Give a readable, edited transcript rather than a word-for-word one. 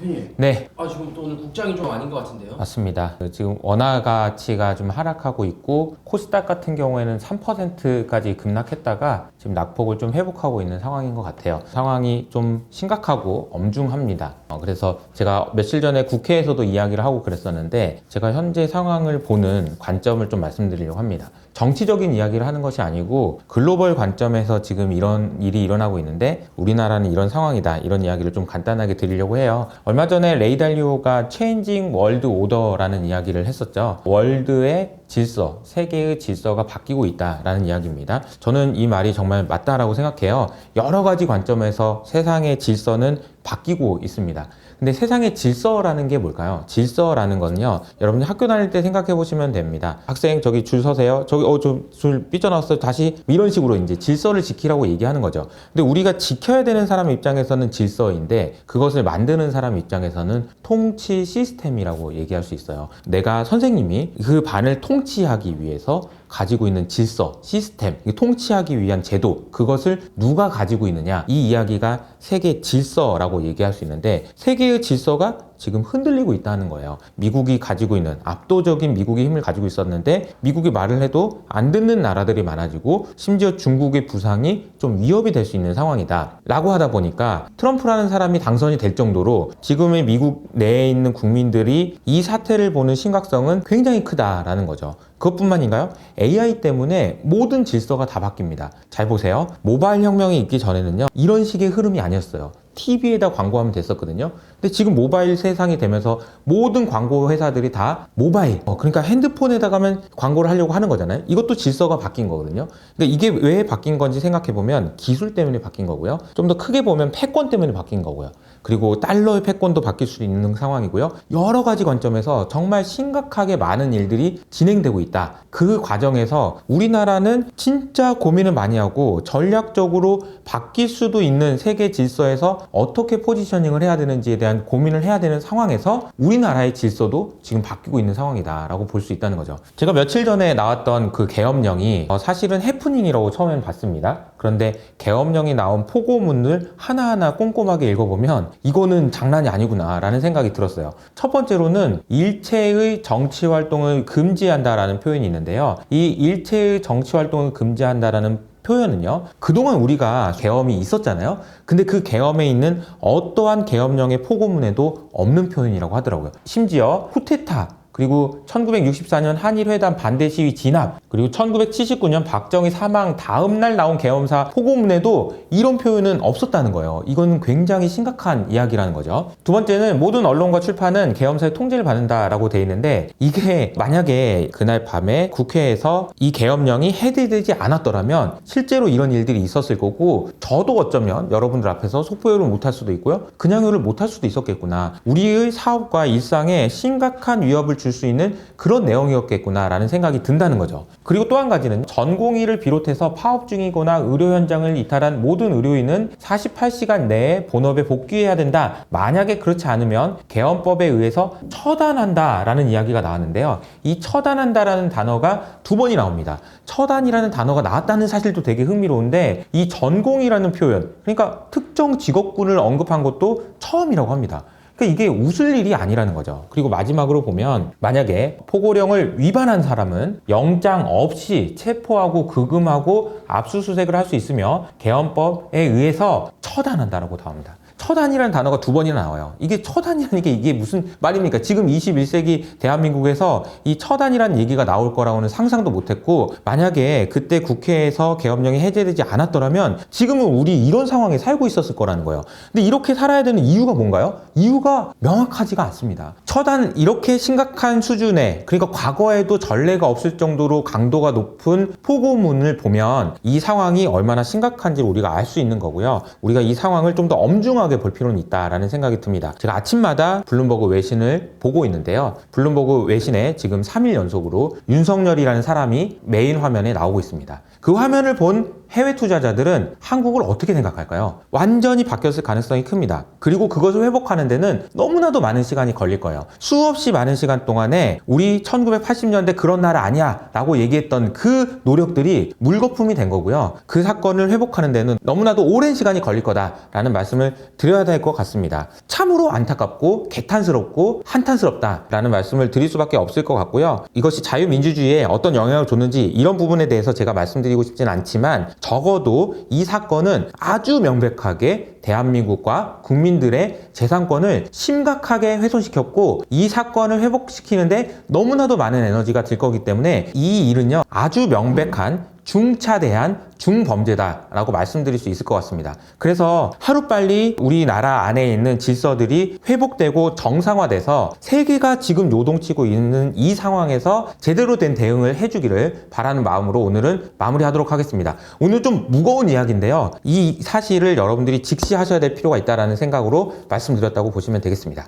대표님. 네, 지금 또 오늘 국장이 좀 아닌 것 같은데요? 맞습니다. 지금 원화 가치가 좀 하락하고 있고 코스닥 같은 경우에는 3%까지 급락했다가 지금 낙폭을 좀 회복하고 있는 상황인 것 같아요. 상황이 좀 심각하고 엄중합니다. 그래서 제가 며칠 전에 국회에서도 이야기를 하고 그랬었는데 제가 현재 상황을 보는 관점을 좀 말씀드리려고 합니다. 정치적인 이야기를 하는 것이 아니고 글로벌 관점에서 지금 이런 일이 일어나고 있는데 우리나라는 이런 상황이다, 이런 이야기를 좀 간단하게 드리려고 해요. 얼마 전에 레이 달리오가 체인징 월드 오더라는 이야기를 했었죠. 월드의 질서, 세계의 질서가 바뀌고 있다라는 이야기입니다. 저는 이 말이 정말 맞다라고 생각해요. 여러 가지 관점에서 세상의 질서는 바뀌고 있습니다. 근데 세상의 질서라는 게 뭘까요? 질서라는 거는요, 여러분들 학교 다닐 때 생각해 보시면 됩니다. 학생 저기 줄 서세요. 저기 줄 삐져나왔어요. 다시 이런 식으로 이제 질서를 지키라고 얘기하는 거죠. 근데 우리가 지켜야 되는 사람 입장에서는 질서인데 그것을 만드는 사람 입장에서는 통치 시스템이라고 얘기할 수 있어요. 내가 선생님이 그 반을 통치하기 위해서 가지고 있는 질서, 시스템, 통치하기 위한 제도, 그것을 누가 가지고 있느냐, 이 이야기가 세계 질서라고 얘기할 수 있는데 세계의 질서가 지금 흔들리고 있다는 거예요. 미국이 가지고 있는 압도적인 미국의 힘을 가지고 있었는데 미국이 말을 해도 안 듣는 나라들이 많아지고 심지어 중국의 부상이 좀 위협이 될 수 있는 상황이다 라고 하다 보니까 트럼프라는 사람이 당선이 될 정도로 지금의 미국 내에 있는 국민들이 이 사태를 보는 심각성은 굉장히 크다라는 거죠. 그것뿐만인가요? AI 때문에 모든 질서가 다 바뀝니다. 잘 보세요. 모바일 혁명이 있기 전에는요, 이런 식의 흐름이 아니었어요. TV에다 광고하면 됐었거든요. 근데 지금 모바일 세상이 되면서 모든 광고 회사들이 다 모바일, 그러니까 핸드폰에다가만 광고를 하려고 하는 거잖아요. 이것도 질서가 바뀐 거거든요. 그러니까 이게 왜 바뀐 건지 생각해보면 기술 때문에 바뀐 거고요. 좀 더 크게 보면 패권 때문에 바뀐 거고요. 그리고 달러의 패권도 바뀔 수 있는 상황이고요. 여러 가지 관점에서 정말 심각하게 많은 일들이 진행되고 있다. 그 과정에서 우리나라는 진짜 고민을 많이 하고 전략적으로 바뀔 수도 있는 세계 질서에서 어떻게 포지셔닝을 해야 되는지에 대한 고민을 해야 되는 상황에서 우리나라의 질서도 지금 바뀌고 있는 상황이다 라고 볼 수 있다는 거죠. 제가 며칠 전에 나왔던 그 계엄령이 사실은 해프닝이라고 처음엔 봤습니다. 그런데 계엄령이 나온 포고문을 하나하나 꼼꼼하게 읽어보면 이거는 장난이 아니구나 라는 생각이 들었어요. 첫 번째로는 일체의 정치 활동을 금지한다라는 표현이 있는데요. 이 일체의 정치 활동을 금지한다라는 표현은요, 그동안 우리가 계엄이 있었잖아요. 근데 그 계엄에 있는 어떠한 계엄령의 포고문에도 없는 표현이라고 하더라고요. 심지어 쿠데타, 그리고 1964년 한일회담 반대 시위 진압, 그리고 1979년 박정희 사망 다음 날 나온 계엄사 포고문에도 이런 표현은 없었다는 거예요. 이건 굉장히 심각한 이야기라는 거죠. 두 번째는 모든 언론과 출판은 계엄사의 통제를 받는다라고 돼 있는데 이게 만약에 그날 밤에 국회에서 이 계엄령이 해제되지 않았더라면 실제로 이런 일들이 있었을 거고 저도 어쩌면 여러분들 앞에서 속보요를 못할 수도 있고요. 그냥요를 못할 수도 있었겠구나. 우리의 사업과 일상에 심각한 위협을 줄 수 있는 그런 내용이었겠구나라는 생각이 든다는 거죠. 그리고 또 한 가지는 전공의를 비롯해서 파업 중이거나 의료 현장을 이탈한 모든 의료인은 48시간 내에 본업에 복귀해야 된다. 만약에 그렇지 않으면 계엄법에 의해서 처단한다라는 이야기가 나왔는데요. 이 처단한다라는 단어가 두 번이 나옵니다. 처단이라는 단어가 나왔다는 사실도 되게 흥미로운데 이 전공이라는 표현, 그러니까 특정 직업군을 언급한 것도 처음이라고 합니다. 그러니까 이게 웃을 일이 아니라는 거죠. 그리고 마지막으로 보면 만약에 포고령을 위반한 사람은 영장 없이 체포하고 구금하고 압수수색을 할 수 있으며 계엄법에 의해서 처단한다라고 나옵니다. 처단이라는 단어가 두 번이나 나와요. 이게 처단이라는 게 이게 무슨 말입니까? 지금 21세기 대한민국에서 이 처단이라는 얘기가 나올 거라고는 상상도 못했고 만약에 그때 국회에서 계엄령이 해제되지 않았더라면 지금은 우리 이런 상황에 살고 있었을 거라는 거예요. 근데 이렇게 살아야 되는 이유가 뭔가요? 이유가 명확하지가 않습니다. 처단 이렇게 심각한 수준의, 그러니까 과거에도 전례가 없을 정도로 강도가 높은 포고문을 보면 이 상황이 얼마나 심각한지 우리가 알 수 있는 거고요. 우리가 이 상황을 좀 더 엄중하게 볼 필요는 있다라는 생각이 듭니다. 제가 아침마다 블룸버그 외신을 보고 있는데요. 블룸버그 외신에 지금 3일 연속으로 윤석열이라는 사람이 메인 화면에 나오고 있습니다. 그 화면을 본 해외 투자자들은 한국을 어떻게 생각할까요? 완전히 바뀌었을 가능성이 큽니다. 그리고 그것을 회복하는 데는 너무나도 많은 시간이 걸릴 거예요. 수없이 많은 시간 동안에 우리 1980년대 그런 나라 아니야 라고 얘기했던 그 노력들이 물거품이 된 거고요. 그 사건을 회복하는 데는 너무나도 오랜 시간이 걸릴 거다라는 말씀을 드려야 될 것 같습니다. 참으로 안타깝고 개탄스럽고 한탄스럽다라는 말씀을 드릴 수밖에 없을 것 같고요. 이것이 자유민주주의에 어떤 영향을 줬는지 이런 부분에 대해서 제가 말씀드리고 싶진 않지만 적어도 이 사건은 아주 명백하게 대한민국과 국민들의 재산권을 심각하게 훼손시켰고 이 사건을 회복시키는데 너무나도 많은 에너지가 들 거기 때문에 이 일은요 아주 명백한 중차대한 중범죄다라고 말씀드릴 수 있을 것 같습니다. 그래서 하루빨리 우리나라 안에 있는 질서들이 회복되고 정상화돼서 세계가 지금 요동치고 있는 이 상황에서 제대로 된 대응을 해주기를 바라는 마음으로 오늘은 마무리하도록 하겠습니다. 오늘 좀 무거운 이야기인데요. 이 사실을 여러분들이 직시하셔야 될 필요가 있다는 생각으로 말씀드렸다고 보시면 되겠습니다.